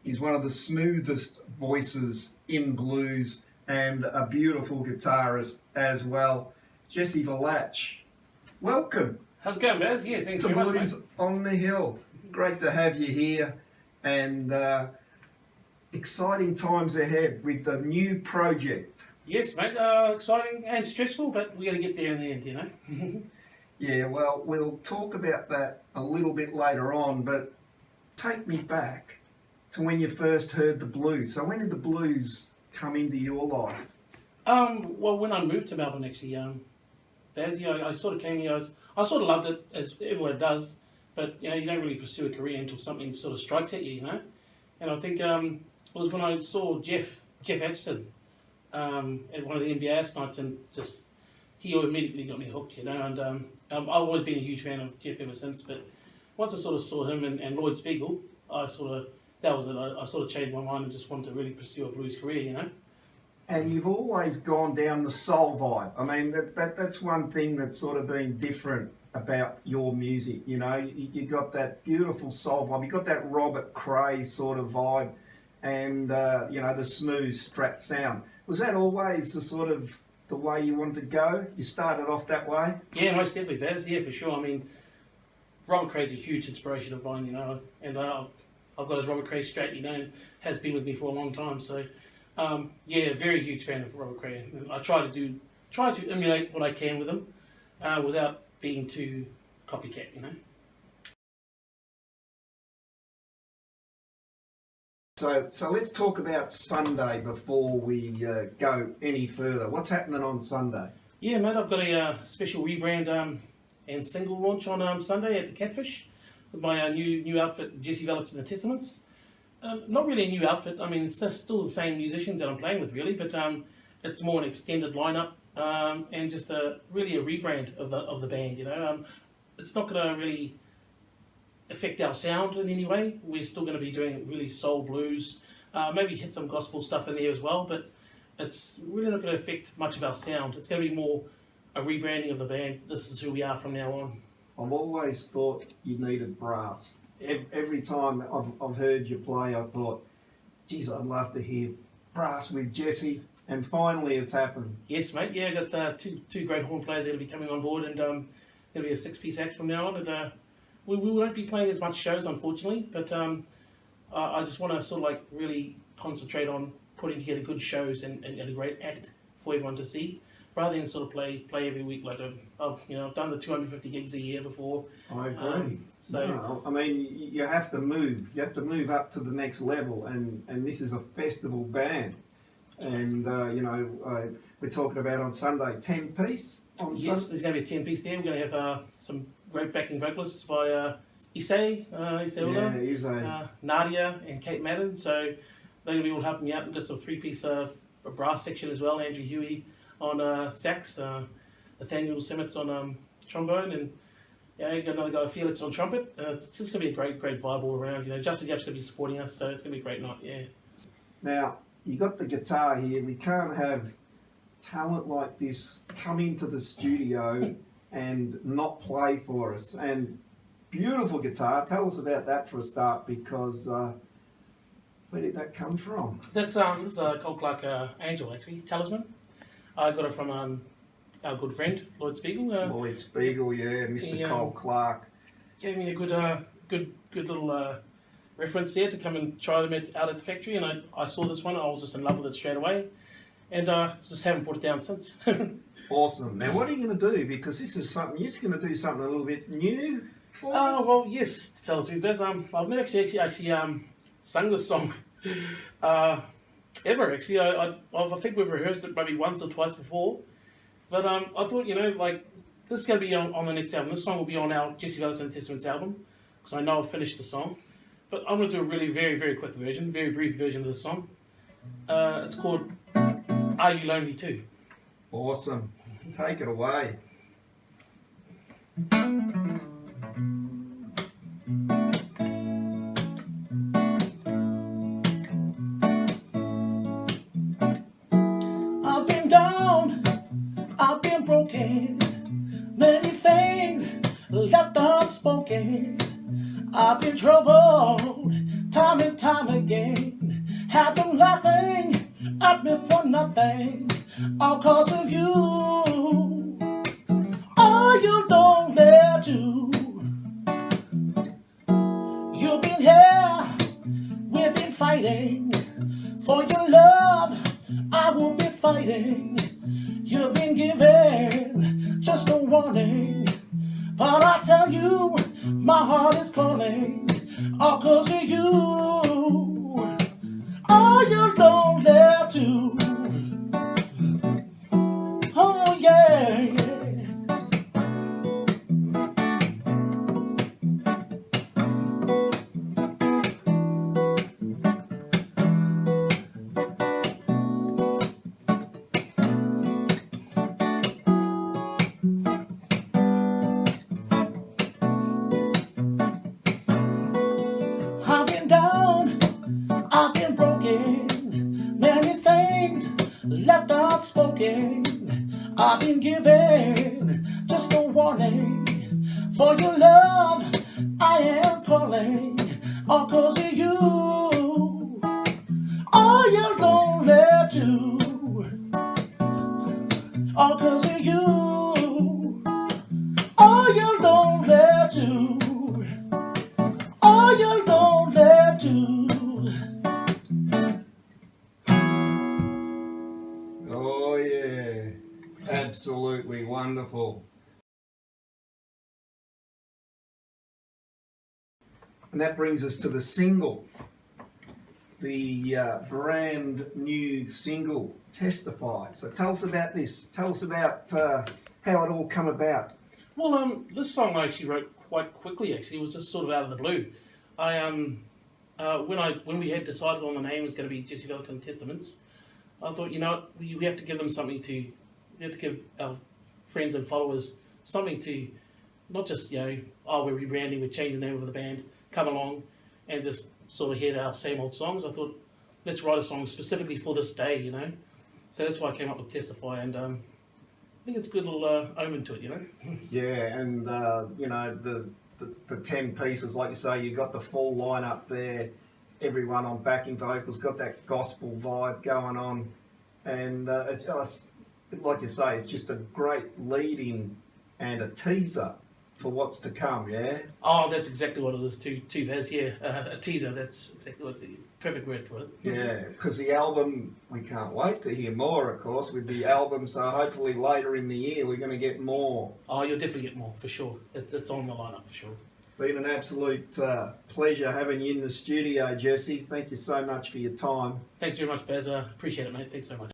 He's one of the smoothest voices in blues and a beautiful guitarist as well. Jesse Valach, welcome How's it going, Baz? Yeah, thanks to very much, Blues mate. on the Hill. Great to have you here, and exciting times ahead with the new project. Yes, mate. Exciting and stressful, but we got to get there in the end, you know. Yeah, well, we'll talk about that a little bit later on, but take me back to when you first heard the blues. So when did the blues come into your life? Well, when I moved to Melbourne, actually, Baz, yeah, I sort of came here. I sort of loved it, as everyone does, but you know, you don't really pursue a career until something sort of strikes at you, you know. And I think it was when I saw Jeff Atchison at one of the NBA nights, and just he immediately got me hooked, you know. And I've always been a huge fan of Jeff ever since. But once I sort of saw him and Lloyd Spiegel, that was it. I sort of changed my mind and just wanted to really pursue a blues career, you know. And you've always gone down the soul vibe. I mean, that's one thing that's sort of been different about your music. You know, you got that beautiful soul vibe. You got that Robert Cray sort of vibe, and you know, the smooth Strat sound. Was that always the sort of the way you wanted to go? You started off that way. Yeah, most definitely, Baz. Yeah, for sure. I mean, Robert Cray's a huge inspiration of mine, you know, and I've got his Robert Cray Strat, you know, and has been with me for a long time. So, yeah, very huge fan of Robert Cray. And I try to emulate what I can with him, without being too copycat, you know. So let's talk about Sunday before we go any further. What's happening on Sunday? Yeah, mate, I've got a special rebrand and single launch on Sunday at the Catfish with my new outfit, Jesse Valch and the Testaments. Not really a new outfit. I mean, it's still the same musicians that I'm playing with, really, but it's more an extended lineup and just really a rebrand of the band. You know, it's not going to really affect our sound in any way. We're still going to be doing really soul blues, maybe hit some gospel stuff in there as well, but it's really not going to affect much of our sound. It's going to be more a rebranding of the band. This is who we are from now on. I've always thought you needed brass. Every time I've heard you play, I thought, geez, I'd love to hear brass with Jesse. And finally, it's happened. Yes, mate. Yeah, I got two great horn players that will be coming on board, and it'll be a six-piece act from now on. And we won't be playing as much shows, unfortunately, but I just want to sort of like really concentrate on putting together good shows and a great act for everyone to see, rather than sort of play every week like I've done the 250 gigs a year before. I agree. So no, I mean, you have to move. You have to move up to the next level, and this is a festival band. And you know, we're talking about on Sunday 10-piece. Yes, there's going to be a 10-piece there. We're going to have some great backing vocalists by Issei, Nadia and Kate Madden. So they're going to be all helping me out. We've got some 3-piece brass section as well. Andrew Huey on sax, Nathaniel Simmons on trombone, and yeah, you got another guy, Felix, on trumpet. It's just going to be a great vibe all around. You know, Justin Gapp's going to be supporting us, so it's going to be a great night. Yeah. Now you got the guitar here. We can't have talent like this come into the studio and not play for us. And beautiful guitar. Tell us about that for a start, because where did that come from? That's this is a Cole Clark Angel, actually, Talisman. I got it from our good friend Lloyd Spiegel. Lloyd Spiegel, yeah, Mr. Cole Clark. Gave me a good little reference there to come and try them out at the factory, and I saw this one. I was just in love with it straight away, and just haven't put it down since. Awesome. Now, what are you going to do? Because this is something you're just going to do something a little bit new for us. Well, yes. To tell the truth, Bez, I've never actually sung this song ever. Actually, I think we've rehearsed it maybe once or twice before, but I thought, you know, like, this is going to be on the next album. This song will be on our Jesse Valch and the Testaments album, because I know I've finished the song. But I'm going to do a really very quick version, very brief version of the song. It's called Are You Lonely Too? Awesome. Take it away. I've been down, I've been broken, many things left unspoken. I've been troubled time and time again. Had them laughing at me for nothing, all cause of you. Oh, you don't let you. You've been here, we've been fighting for your love. I will be fighting. You've been given just a warning, but I tell you, my heart is calling, all cause of you. Oh, you don't dare to. Oh, yeah, yeah. I've been down, I've been broken, many things left unspoken. I've been given just a warning, for your love I am calling, all cause of you. Oh, you don't let you, all cause of you. Oh, you don't let you. Oh, you don't let you. Oh yeah, absolutely wonderful. And that brings us to the single, the brand new single, Testify. So tell us about this. Tell us about how it all come about. Well, this song I actually wrote quite quickly. Actually, it was just sort of out of the blue. When we had decided on the name was going to be Jesse Valch and Testaments, I thought, you know what, we have to give them something to. We have to give our friends and followers something to, not just oh, we're rebranding, we're changing the name of the band. Come along and just sort of hear our same old songs. I thought, let's write a song specifically for this day, So that's why I came up with Testify, and I think it's a good little omen to it, Yeah, and the 10 pieces, like you say, you got the full lineup there. Everyone on backing vocals got that gospel vibe going on, and it's just, like you say, it's just a great lead-in and a teaser for what's to come. Yeah. Oh, that's exactly what it is too, Vaz. Yeah, a teaser. That's exactly what the perfect word for it. Yeah, because the album, we can't wait to hear more, of course, with the album. So hopefully later in the year we're going to get more. Oh, you'll definitely get more for sure. It's on the lineup for sure. Been an absolute pleasure having you in the studio, Jesse. Thank you so much for your time. Thanks very much, Baz. Appreciate it, mate. Thanks so much.